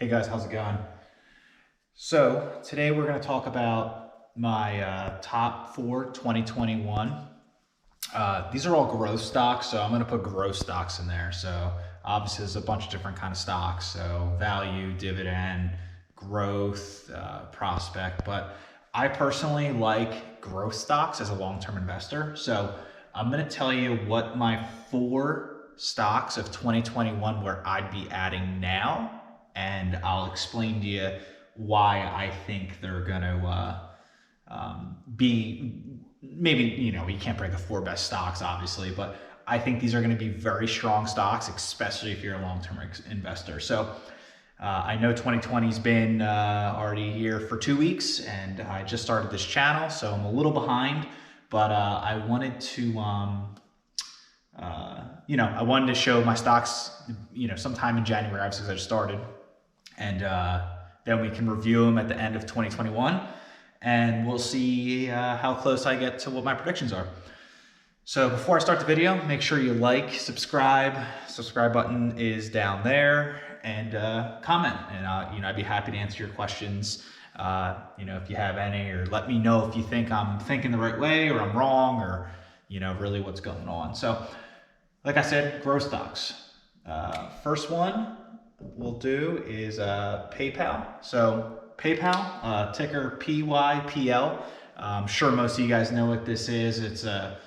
Hey guys, how's it going? So today we're going to talk about my top 2021. These are all growth stocks, so I'm going to put growth stocks in there. So obviously there's a bunch of different kind of stocks, so value, dividend, growth, prospect. But I personally like growth stocks as a long-term investor. So I'm going to tell you what my 4 stocks of 2021 where I'd be adding now, and I'll explain to you why I think they're going to be, maybe, you can't break the 4 best stocks, obviously, but I think these are going to be very strong stocks, especially if you're a long-term investor. So I know 2020's been already here for 2 weeks, and I just started this channel, so I'm a little behind, but I wanted to, I wanted to show my stocks, sometime in January, obviously, because I just started. And then we can review them at the end of 2021, and we'll see how close I get to what my predictions are. So before I start the video, make sure you like, subscribe. Subscribe button is down there, and comment. And I'd be happy to answer your questions. If you have any, or let me know if you think I'm thinking the right way or I'm wrong, or really what's going on. So, like I said, growth stocks. First one we'll do is PayPal. So PayPal, ticker PYPL. I'm sure most of you guys know what this is. It's a,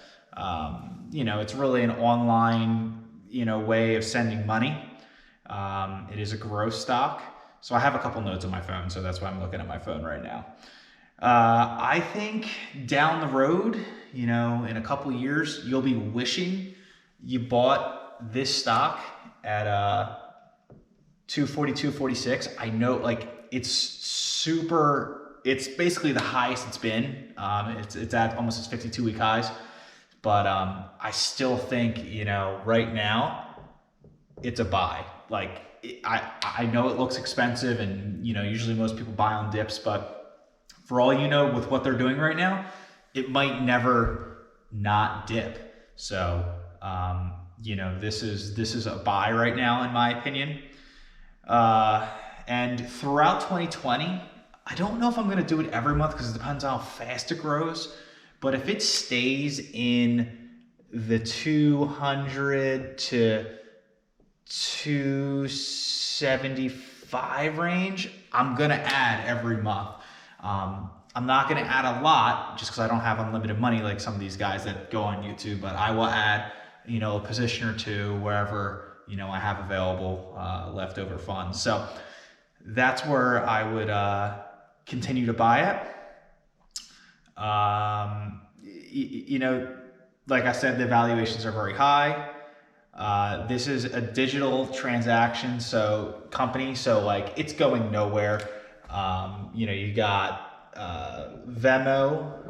it's really an online, way of sending money. It is a growth stock. So I have a couple notes on my phone, so that's why I'm looking at my phone right now. I think down the road, in a couple years, you'll be wishing you bought this stock at 242, 46. I know, it's basically the highest it's been. It's at almost its 52-week highs. But I still think, right now, it's a buy. I know it looks expensive, and, usually most people buy on dips, but for all you know, with what they're doing right now, it might never not dip. So, this is a buy right now, in my opinion. And throughout 2020, I don't know if I'm going to do it every month because it depends on how fast it grows. But if it stays in the 200 to 275 range, I'm going to add every month. I'm not going to add a lot just because I don't have unlimited money like some of these guys that go on YouTube, but I will add, a position or two wherever, I have available leftover funds. So that's where I would continue to buy it. Like I said, the valuations are very high. This is a digital transaction, company, it's going nowhere. You got Venmo,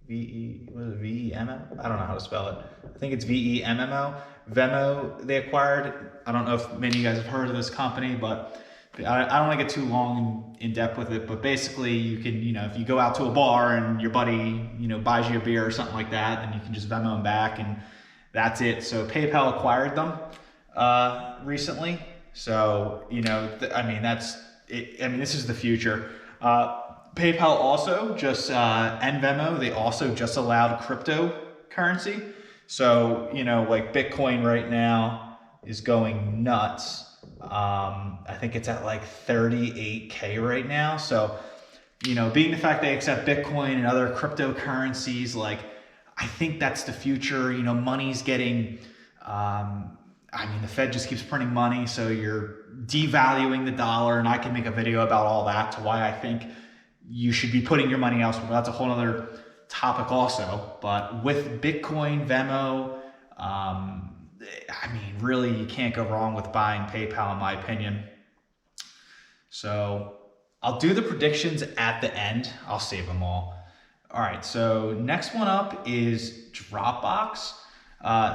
V-E-M-O? I don't know how to spell it. I think it's V-E-M-M-O. Venmo, they acquired. I don't know if many of you guys have heard of this company, but I don't want to get too long in depth with it. But basically, you can, if you go out to a bar and your buddy, buys you a beer or something like that, then you can just Venmo them back, and that's it. So PayPal acquired them recently. So, that's it. This is the future. PayPal also just, and Venmo, they also just allowed cryptocurrency. So, Bitcoin right now is going nuts. I think it's at 38K right now. So, being the fact they accept Bitcoin and other cryptocurrencies, I think that's the future. Money's getting, the Fed just keeps printing money, so you're devaluing the dollar, and I can make a video about all that, to why I think you should be putting your money elsewhere. That's a whole other topic also. But with Bitcoin, Venmo, really, you can't go wrong with buying PayPal, in my opinion. So I'll do the predictions at the end. I'll save them all. All right, so next one up is Dropbox.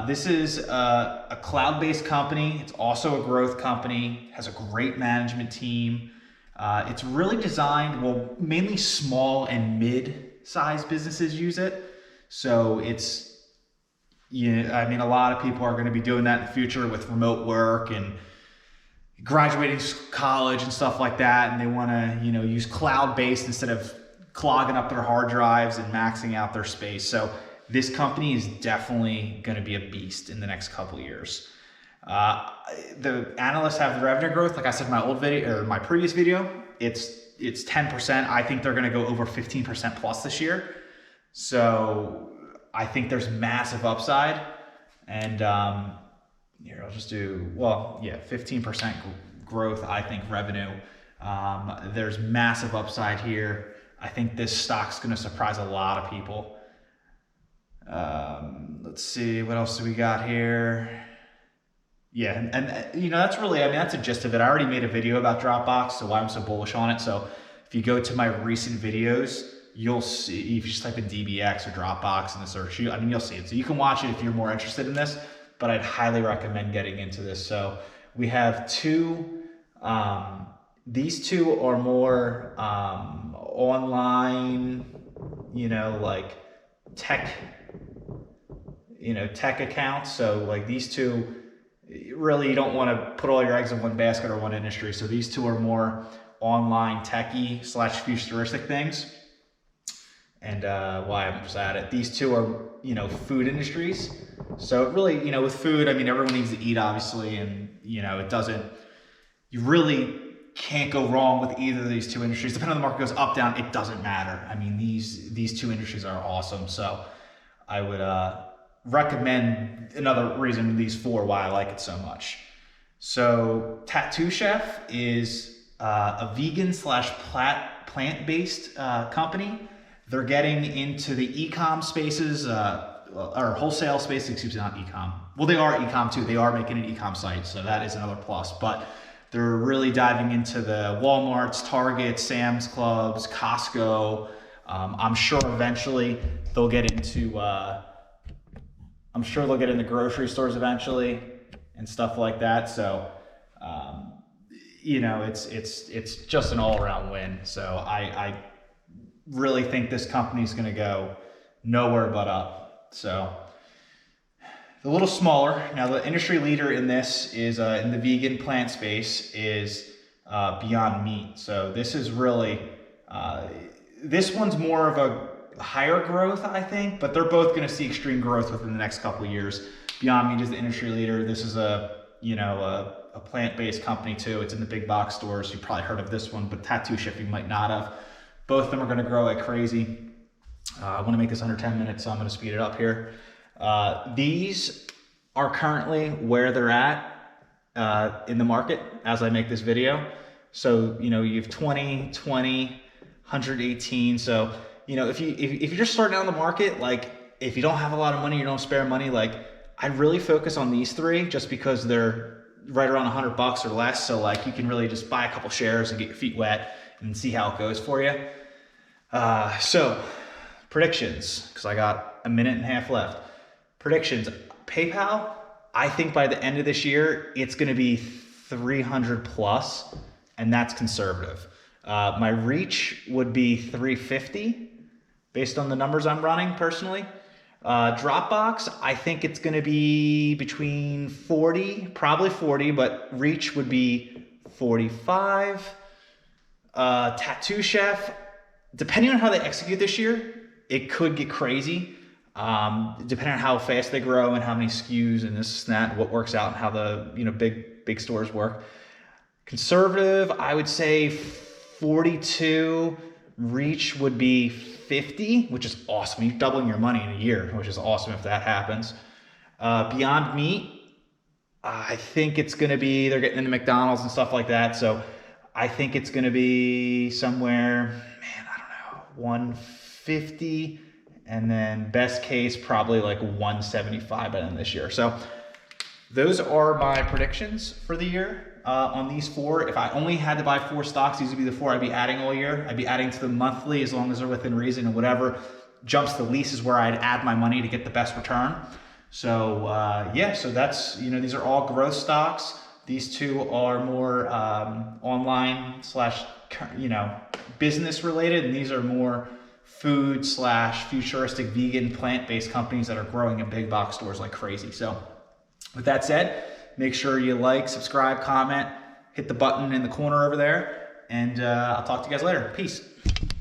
This is a cloud-based company. It's also a growth company, has a great management team. It's really designed, mainly small and mid-sized businesses use it. So it's, a lot of people are going to be doing that in the future with remote work and graduating college and stuff like that, and they want to, you know, use cloud-based instead of clogging up their hard drives and maxing out their space. So this company is definitely going to be a beast in the next couple of years. The analysts have the revenue growth, like I said in my old video or my previous video, it's 10%. I think they're going to go over 15% plus this year. So I think there's massive upside. And here I'll just do, well, yeah, 15% growth, I think, revenue. There's massive upside here. I think this stock's going to surprise a lot of people. Let's see, what else do we got here? Yeah, and you know, that's really, I mean, that's the gist of it. I already made a video about Dropbox, so why I'm so bullish on it. So if you go to my recent videos, you'll see, if you just type in DBX or Dropbox in the search, I mean, you'll see it. So you can watch it if you're more interested in this, but I'd highly recommend getting into this. So we have two, these two are more online, you know, like tech accounts. So like these two, really, you don't want to put all your eggs in one basket or one industry. So these two are more online techie / futuristic things. And why I'm just at it. These two are, you know, food industries. So it really, you know, with food, I mean, everyone needs to eat, obviously, and you know, you really can't go wrong with either of these two industries. Depending on the market goes up, down, it doesn't matter. I mean, these two industries are awesome. So I would recommend, another reason, these four, why I like it so much. So Tattoo Chef is a vegan / plant-based company. They're getting into the e-com spaces, or wholesale space, excuse me, not e-com. Well, they are e-com too. They are making an e-com site, so that is another plus. But they're really diving into the Walmarts, Targets, Sam's Clubs, Costco. I'm sure eventually they'll get into, grocery stores eventually and stuff like that. So, you know, it's just an all-around win. So I really think this company's going to go nowhere but up. So a little smaller. Now the industry leader in this is in the vegan plant space is Beyond Meat. So this is really, this one's more of a higher growth, I think, but they're both going to see extreme growth within the next couple of years. Beyond Meat is the industry leader. This is a plant-based company too. It's in the big box stores. You've probably heard of this one, but Tattoo Chef you might not have. Both of them are going to grow like crazy. I want to make this under 10 minutes, so I'm going to speed it up here. These are currently where they're at in the market as I make this video. So, you know, you have 20, 20, 118. So, you know, if you're just starting out in the market, like if you don't have a lot of money, you don't spare money, like I'd really focus on these three just because they're right around $100 or less. So like you can really just buy a couple shares and get your feet wet and see how it goes for you. So predictions, because I got a minute and a half left. Predictions. PayPal, I think by the end of this year, it's going to be 300 plus, and that's conservative. My reach would be 350 based on the numbers I'm running personally. Dropbox, I think it's going to be between 40, probably 40, but reach would be 45. Tattoo Chef, depending on how they execute this year, it could get crazy. Depending on how fast they grow and how many SKUs and this and that, what works out and how the big stores work. Conservative, I would say 42. Reach would be 50, which is awesome. You're doubling your money in a year, which is awesome if that happens. Beyond Meat, I think it's going to be, they're getting into McDonald's and stuff like that. So I think it's going to be somewhere, man, I don't know, 150. And then best case, probably like 175 by the end of this year. So those are my predictions for the year on these four. If I only had to buy 4 stocks, these would be the 4 I'd be adding all year. I'd be adding to them monthly as long as they're within reason, and whatever jumps the least is where I'd add my money to get the best return. So yeah, so that's, these are all growth stocks. These two are more online / business related, and these are more food / futuristic vegan plant-based companies that are growing in big box stores like crazy. So with that said, make sure you like, subscribe, comment, hit the button in the corner over there, and I'll talk to you guys later. Peace.